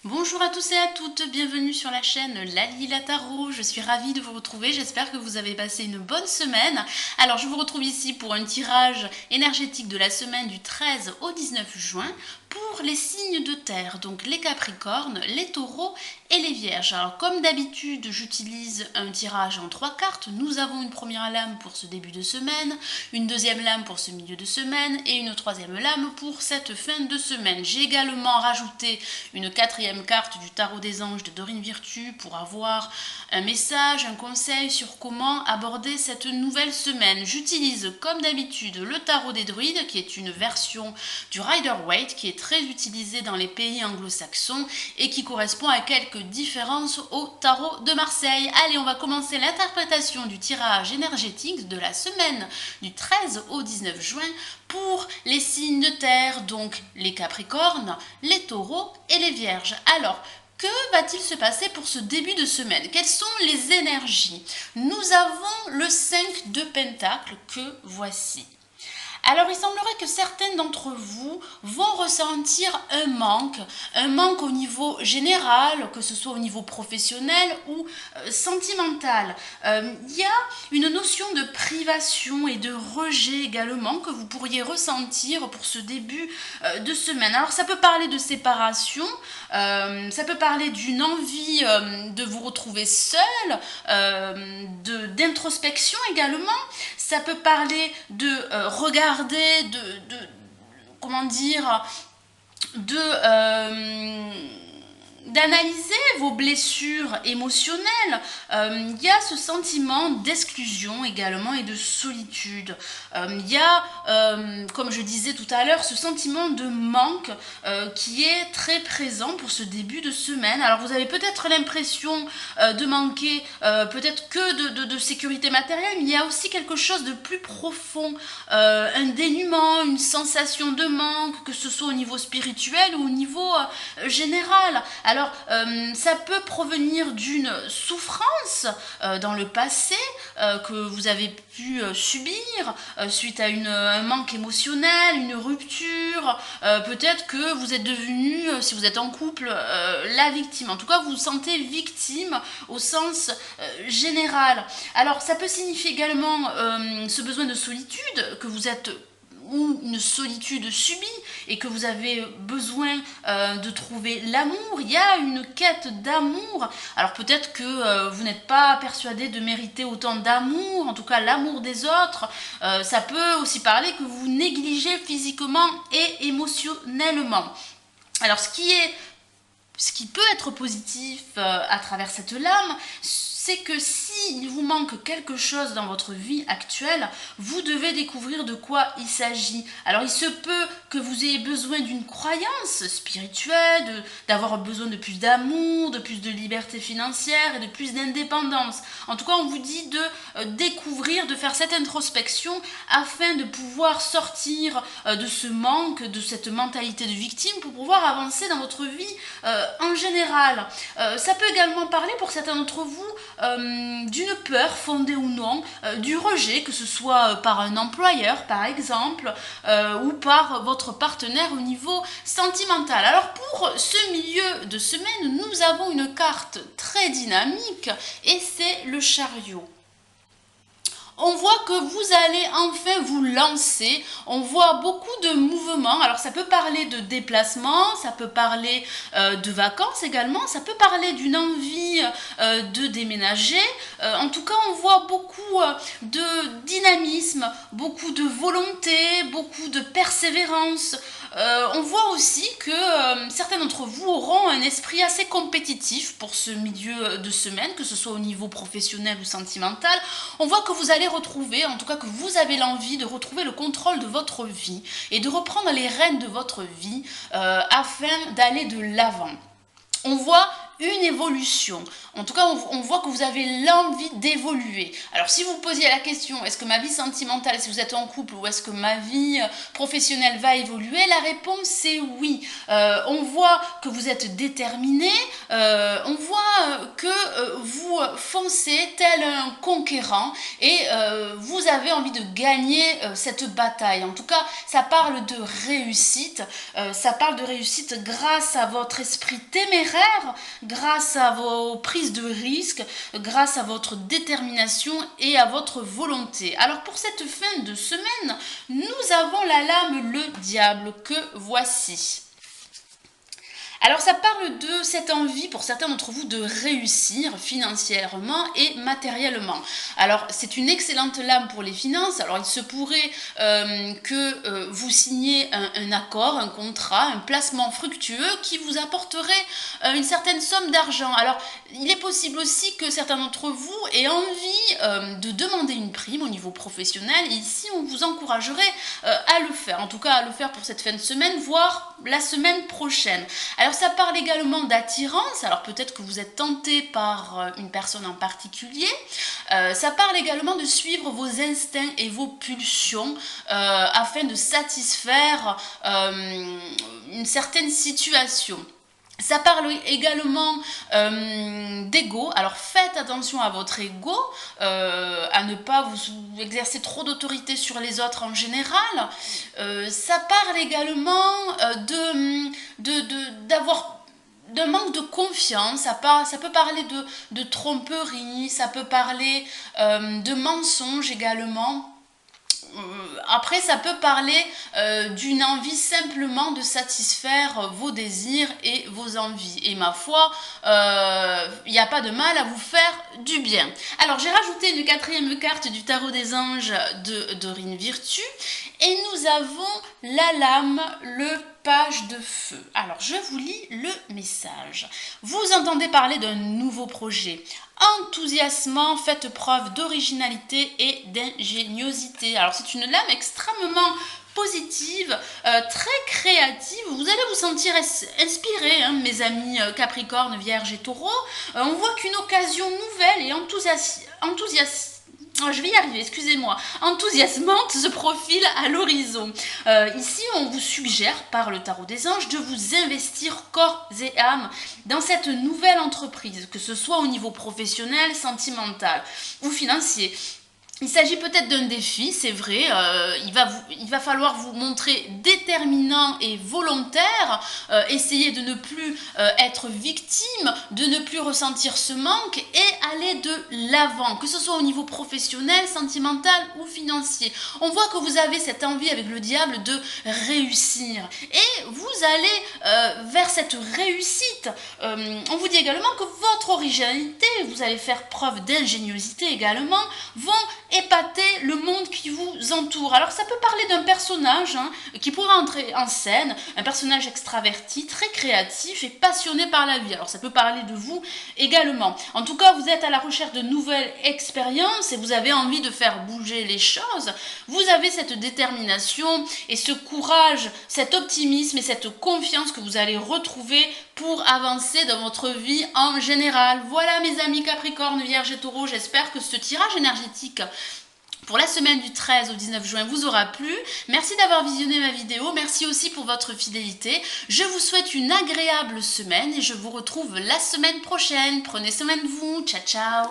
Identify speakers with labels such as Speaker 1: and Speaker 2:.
Speaker 1: Bonjour à tous et à toutes, bienvenue sur la chaîne Lali Tarot. Je suis ravie de vous retrouver, j'espère que vous avez passé une bonne semaine. Alors je vous retrouve ici pour un tirage énergétique de la semaine du 13 au 19 juin pour les signes de terre, donc les Capricornes, les Taureaux et les Vierges. Alors comme d'habitude, j'utilise un tirage en 3 cartes. Nous avons une première lame pour ce début de semaine, une deuxième lame pour ce milieu de semaine et une troisième lame pour cette fin de semaine. J'ai également rajouté une quatrième carte du tarot des anges de Dorine Virtue pour avoir un message, un conseil sur comment aborder cette nouvelle semaine. J'utilise comme d'habitude le tarot des druides qui est une version du Rider-Waite qui est très utilisé dans les pays anglo-saxons et qui correspond à quelques différences au tarot de Marseille. Allez, on va commencer l'interprétation du tirage énergétique de la semaine du 13 au 19 juin pour les signes de terre, donc les Capricornes, les Taureaux et les Vierges. Alors, que va-t-il se passer pour ce début de semaine? Quelles sont les énergies? Nous avons le 5 de Pentacle que voici. Alors il semblerait que certaines d'entre vous vont ressentir un manque au niveau général, que ce soit au niveau professionnel ou sentimental. Il y a une notion de privation et de rejet également que vous pourriez ressentir pour ce début de semaine. Alors ça peut parler de séparation, ça peut parler d'une envie de vous retrouver seul, d'introspection également. Ça peut parler de regarder, comment dire, d'analyser vos blessures émotionnelles. Il y a ce sentiment d'exclusion également et de solitude. Il y a, comme je disais tout à l'heure, ce sentiment de manque qui est très présent pour ce début de semaine. Alors vous avez peut-être l'impression de manquer peut-être que de sécurité matérielle, mais il y a aussi quelque chose de plus profond, un dénuement, une sensation de manque, que ce soit au niveau spirituel ou au niveau général. Alors, ça peut provenir d'une souffrance dans le passé que vous avez pu subir suite à un manque émotionnel, une rupture. Peut-être que vous êtes devenu, si vous êtes en couple, la victime. En tout cas, vous vous sentez victime au sens général. Alors, ça peut signifier également ce besoin de solitude que vous êtes ou une solitude subie et que vous avez besoin de trouver l'amour. Il y a une quête d'amour. Alors peut-être que vous n'êtes pas persuadé de mériter autant d'amour, en tout cas l'amour des autres. Ça peut aussi parler que vous négligez physiquement et émotionnellement. Alors ce qui peut être positif à travers cette lame, c'est que s'il vous manque quelque chose dans votre vie actuelle, vous devez découvrir de quoi il s'agit. Alors il se peut que vous ayez besoin d'une croyance spirituelle, d'avoir besoin de plus d'amour, de plus de liberté financière et de plus d'indépendance. En tout cas, on vous dit de découvrir, de faire cette introspection afin de pouvoir sortir de ce manque, de cette mentalité de victime pour pouvoir avancer dans votre vie en général. Ça peut également parler pour certains d'entre vous d'une peur fondée ou non, du rejet, que ce soit par un employeur par exemple, ou par votre partenaire au niveau sentimental. Alors pour ce milieu de semaine, nous avons une carte très dynamique et c'est le chariot. On voit que vous allez enfin vous lancer, on voit beaucoup de mouvements, alors ça peut parler de déplacement, ça peut parler de vacances également, ça peut parler d'une envie de déménager, en tout cas on voit beaucoup de dynamisme, beaucoup de volonté, beaucoup de persévérance. On voit aussi que certains d'entre vous auront un esprit assez compétitif pour ce milieu de semaine, que ce soit au niveau professionnel ou sentimental. On voit que vous allez retrouver, en tout cas que vous avez l'envie de retrouver le contrôle de votre vie et de reprendre les rênes de votre vie afin d'aller de l'avant. On voit une évolution. En tout cas, on voit que vous avez l'envie d'évoluer. Alors, si vous posiez la question, est-ce que ma vie sentimentale, si vous êtes en couple, ou est-ce que ma vie professionnelle va évoluer, la réponse est oui. On voit que vous êtes déterminé, on voit que vous foncez tel un conquérant et vous avez envie de gagner cette bataille. En tout cas, ça parle de réussite. Ça parle de réussite grâce à votre esprit téméraire, grâce à vos prises de risques, grâce à votre détermination et à votre volonté. Alors pour cette fin de semaine, nous avons la lame le diable que voici. Alors ça parle de cette envie pour certains d'entre vous de réussir financièrement et matériellement. Alors c'est une excellente lame pour les finances. Alors il se pourrait que vous signiez un accord, un contrat, un placement fructueux qui vous apporterait une certaine somme d'argent. Alors il est possible aussi que certains d'entre vous aient envie de demander une prime au niveau professionnel. Et ici on vous encouragerait à le faire. En tout cas à le faire pour cette fin de semaine, voire la semaine prochaine. Alors ça parle également d'attirance, alors peut-être que vous êtes tenté par une personne en particulier. Ça parle également de suivre vos instincts et vos pulsions afin de satisfaire une certaine situation. Ça parle également d'ego. Alors faites attention à votre ego, à ne pas vous exercer trop d'autorité sur les autres en général. Ça parle également d'un manque de confiance. Ça peut parler de tromperie, ça peut parler de mensonges également. Après, ça peut parler d'une envie simplement de satisfaire vos désirs et vos envies. Et ma foi, il n'y a pas de mal à vous faire du bien. Alors, j'ai rajouté une quatrième carte du tarot des anges de Dorine Virtue. Et nous avons la lame, le page de feu. Alors, je vous lis le message. Vous entendez parler d'un nouveau projet. Enthousiasmant, faites preuve d'originalité et d'ingéniosité. Alors, c'est une lame extrêmement positive, très créative. Vous allez vous sentir inspiré, hein, mes amis Capricorne, Vierge et Taureau. On voit qu'une occasion nouvelle et je vais y arriver, excusez-moi, enthousiasmante se profile à l'horizon. Ici, on vous suggère, par le tarot des anges, de vous investir corps et âme dans cette nouvelle entreprise, que ce soit au niveau professionnel, sentimental ou financier. Il s'agit peut-être d'un défi, c'est vrai, il va falloir vous montrer déterminant et volontaire, essayer de ne plus être victime, de ne plus ressentir ce manque et aller de l'avant, que ce soit au niveau professionnel, sentimental ou financier. On voit que vous avez cette envie avec le diable de réussir et vous allez vers cette réussite. On vous dit également que votre originalité, vous allez faire preuve d'ingéniosité également, vont épater le monde qui vous entoure. Alors ça peut parler d'un personnage qui pourrait entrer en scène, un personnage extraverti, très créatif et passionné par la vie. Alors ça peut parler de vous également. En tout cas, vous êtes à la recherche de nouvelles expériences et vous avez envie de faire bouger les choses. Vous avez cette détermination et ce courage, cet optimisme et cette confiance que vous allez retrouver pour avancer dans votre vie en général. Voilà mes amis Capricorne, Vierge et Taureau, j'espère que ce tirage énergétique pour la semaine du 13 au 19 juin vous aura plu. Merci d'avoir visionné ma vidéo, merci aussi pour votre fidélité. Je vous souhaite une agréable semaine et je vous retrouve la semaine prochaine. Prenez soin de vous, ciao ciao.